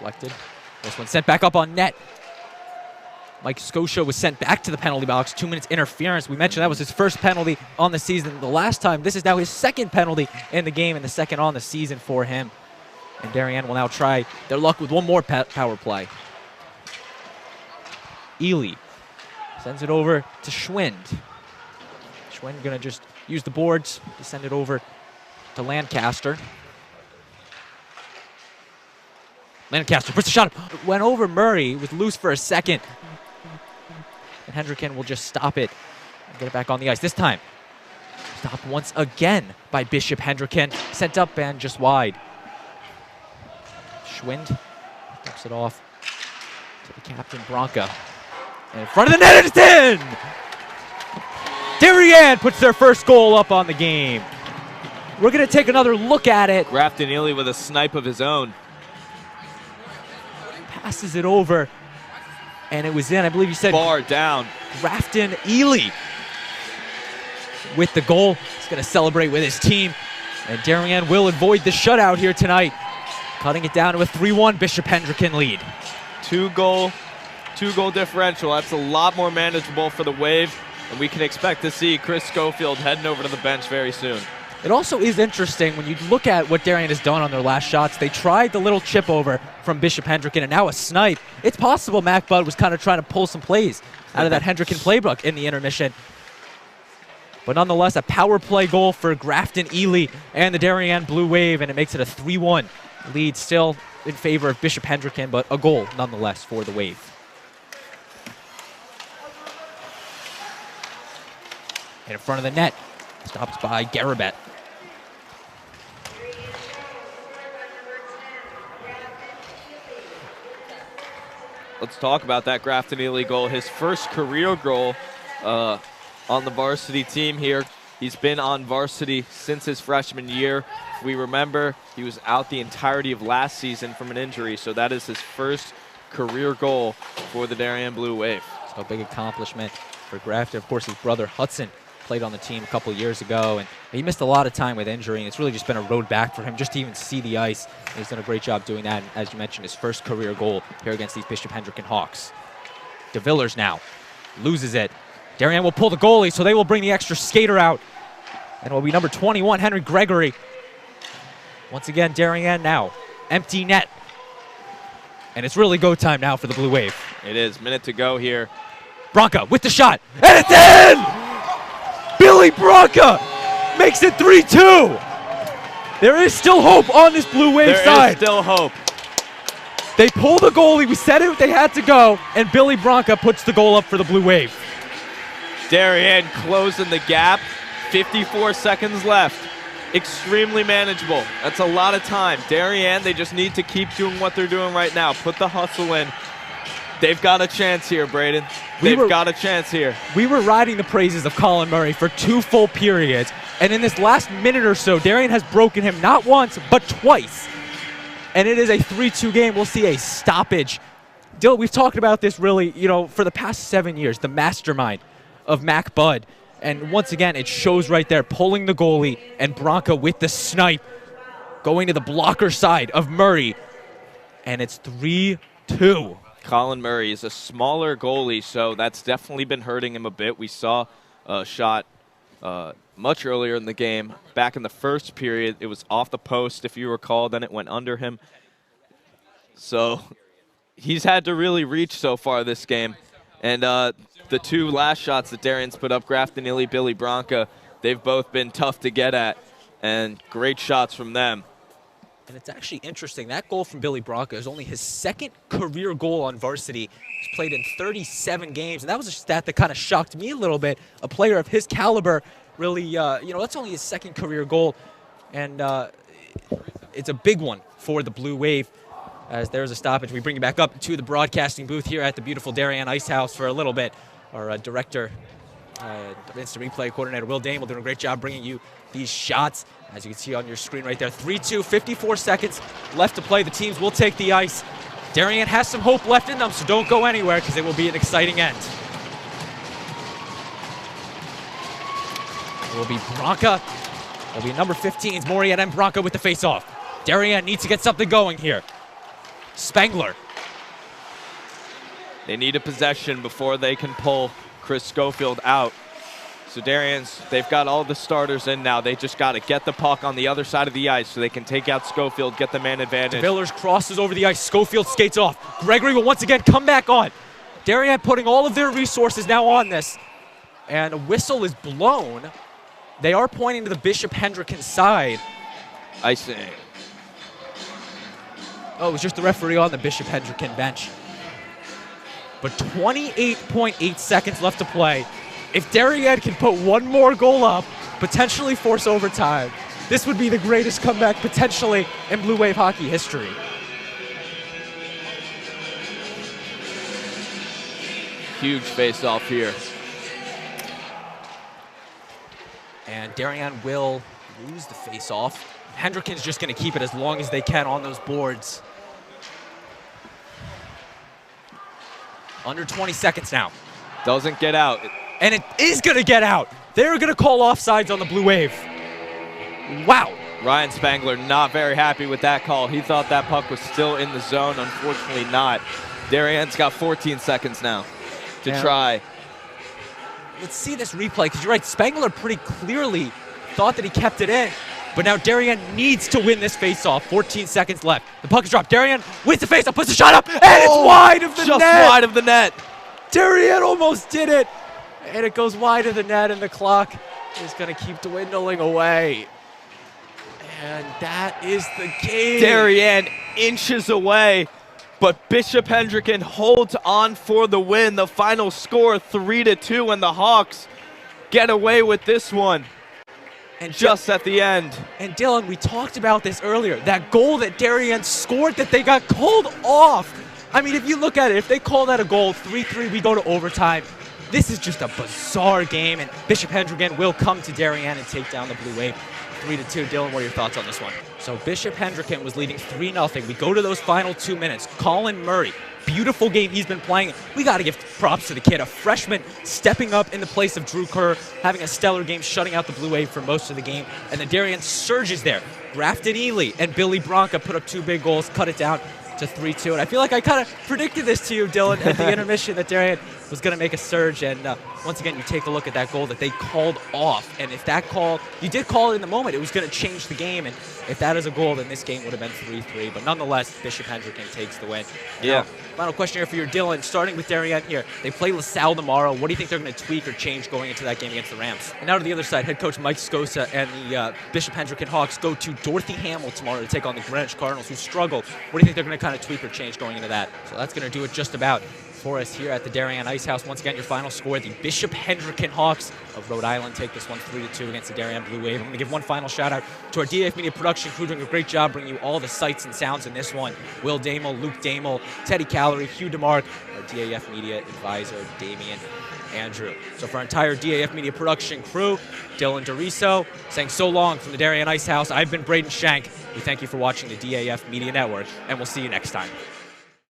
Deflected. This one sent back up on net. Mike Scotia was sent back to the penalty box. 2 minutes interference. We mentioned that was his first penalty on the season the last time. This is now his second penalty in the game and the second on the season for him. And Darien will now try their luck with one more power play. Ely sends it over to Schwind. Schwind going to just use the boards to send it over to Lancaster. Lancaster puts a shot up. Went over Murray, was loose for a second. And Hendricken will just stop it and get it back on the ice. This time, stopped once again by Bishop Hendricken. Sent up and just wide. Schwind dumps it off to the captain, Branca. And in front of the net, it's in! Darien puts their first goal up on the game. We're going to take another look at it. Grafton Ely with a snipe of his own. Passes it over, and it was in. I believe you said bar down. Grafton Ely with the goal. He's going to celebrate with his team. And Darien will avoid the shutout here tonight, cutting it down to a 3-1 Bishop Hendricken lead. Two-goal differential. That's a lot more manageable for the Wave, and we can expect to see Chris Schofield heading over to the bench very soon. It also is interesting when you look at what Darien has done on their last shots. They tried the little chip over from Bishop Hendricken and now a snipe. It's possible Mac Budd was kind of trying to pull some plays out of that Hendricken playbook in the intermission. But nonetheless, a power play goal for Grafton Ely and the Darien Blue Wave, and it makes it a 3-1 lead, still in favor of Bishop Hendricken, but a goal nonetheless for the Wave. And in front of the net, stopped by Garabet. Let's talk about that Grafton Ely goal. His first career goal on the varsity team here. He's been on varsity since his freshman year. If we remember, he was out the entirety of last season from an injury, so that is his first career goal for the Darien Blue Wave. So a big accomplishment for Grafton. Of course, his brother Hudson played on the team a couple years ago, and he missed a lot of time with injury, and it's really just been a road back for him just to even see the ice. And he's done a great job doing that, and as you mentioned, his first career goal here against these Bishop Hendricken Hawks. De Villers now loses it. Darien will pull the goalie, so they will bring the extra skater out, and it will be number 21, Henry Gregory. Once again, Darien now empty net, and it's really go time now for the Blue Wave. It is, minute to go here. Branca with the shot, and it's in! Billy Branca makes it 3-2. There is still hope on this Blue Wave side. There is still hope. They pull the goalie. We said it, they had to go, and Billy Branca puts the goal up for the Blue Wave. Darien closing the gap. 54 seconds left. Extremely manageable. That's a lot of time. Darien, they just need to keep doing what they're doing right now. Put the hustle in. They've got a chance here, Braden. They've got a chance here. We were riding the praises of Colin Murray for 2 full periods, and in this last minute or so, Darien has broken him not once, but twice. And it is a 3-2 game. We'll see a stoppage. Dill, we've talked about this really, for the past 7 years, the mastermind of Mac Budd. And once again, it shows right there, pulling the goalie, and Branca with the snipe, going to the blocker side of Murray. And it's 3-2. Colin Murray is a smaller goalie, so that's definitely been hurting him a bit. We saw a shot much earlier in the game. Back in the first period, it was off the post, if you recall. Then it went under him. So he's had to really reach so far this game. And the 2 last shots that Darien's put up, Grafton Ely, Billy Branca, they've both been tough to get at, and great shots from them. And it's actually interesting. That goal from Billy Branca is only his second career goal on varsity. He's played in 37 games, and that was a stat that kind of shocked me a little bit. A player of his caliber, really, that's only his second career goal. And it's a big one for the Blue Wave, as there's a stoppage. We bring you back up to the broadcasting booth here at the beautiful Darien Ice House for a little bit. Our director, instant replay coordinator Will Dame will do a great job bringing you these shots. As you can see on your screen right there, 3-2, 54 seconds left to play. The teams will take the ice. Darien has some hope left in them, so don't go anywhere because it will be an exciting end. It will be Branca. It will be number 15's Moriet and Branca with the face-off. Darien needs to get something going here. Spangler. They need a possession before they can pull Chris Schofield out. So Darien's, they've got all the starters in now. They just got to get the puck on the other side of the ice so they can take out Schofield, get the man advantage. Villers crosses over the ice. Schofield skates off. Gregory will once again come back on. Darien putting all of their resources now on this. And a whistle is blown. They are pointing to the Bishop Hendricken side. Icing. Oh, it was just the referee on the Bishop Hendricken bench. But 28.8 seconds left to play. If Darien can put one more goal up, potentially force overtime, this would be the greatest comeback potentially in Blue Wave hockey history. Huge face-off here. And Darien will lose the face-off. Hendricken's just going to keep it as long as they can on those boards. Under 20 seconds now. Doesn't get out. And it is going to get out. They're going to call offsides on the Blue Wave. Wow. Ryan Spangler not very happy with that call. He thought that puck was still in the zone. Unfortunately not. Darien's got 14 seconds now to try. Let's see this replay, because you're right. Spangler pretty clearly thought that he kept it in. But now Darien needs to win this faceoff. 14 seconds left. The puck is dropped. Darien wins the faceoff, puts the shot up, and it's wide of the net. Just wide of the net. Darien almost did it. And it goes wide of the net, and the clock is going to keep dwindling away. And that is the game. Darien inches away, but Bishop Hendricken holds on for the win. The final score 3-2, and the Hawks get away with this one. And just at the end. And Dylan, we talked about this earlier. That goal that Darien scored that they got called off. I mean, if you look at it, if they call that a goal, 3-3, we go to overtime. This is just a bizarre game, and Bishop Hendricken will come to Darien and take down the Blue Wave 3-2. Dylan, what are your thoughts on this one? So Bishop Hendricken was leading 3-0. We go to those final 2 minutes. Colin Murray, beautiful game he's been playing. We got to give props to the kid, a freshman stepping up in the place of Drew Kerr, having a stellar game, shutting out the Blue Wave for most of the game. And then Darien surges there. Grafton Ely and Billy Bronca put up 2 big goals, cut it down to 3-2. And I feel like I kind of predicted this to you, Dylan, at the intermission that Darien was going to make a surge. And once again, you take a look at that goal that they called off. And if that call, you did call it in the moment, it was going to change the game. And if that is a goal, then this game would have been 3-3. But nonetheless, Bishop Hendricken takes the win. Yeah. Now, final question here for you, Dylan. Starting with Darien here. They play LaSalle tomorrow. What do you think they're going to tweak or change going into that game against the Rams? And now to the other side, head coach Mike Scosa and the Bishop Hendricken Hawks go to Dorothy Hamill tomorrow to take on the Greenwich Cardinals, who struggle. What do you think they're going to kind of tweak or change going into that? So that's going to do it just about for us here at the Darien Ice House. Once again, your final score, the Bishop Hendricken Hawks of Rhode Island take this one 3-2 against the Darien Blue Wave. I'm going to give one final shout out to our DAF Media production crew doing a great job bringing you all the sights and sounds in this one. Will Damel, Luke Damel, Teddy Calorie, Hugh DeMarc, our DAF Media advisor, Damian Andrew. So for our entire DAF Media production crew, Dylan DeRiso saying so long from the Darien Ice House. I've been Braden Schenck. We thank you for watching the DAF Media Network, and we'll see you next time.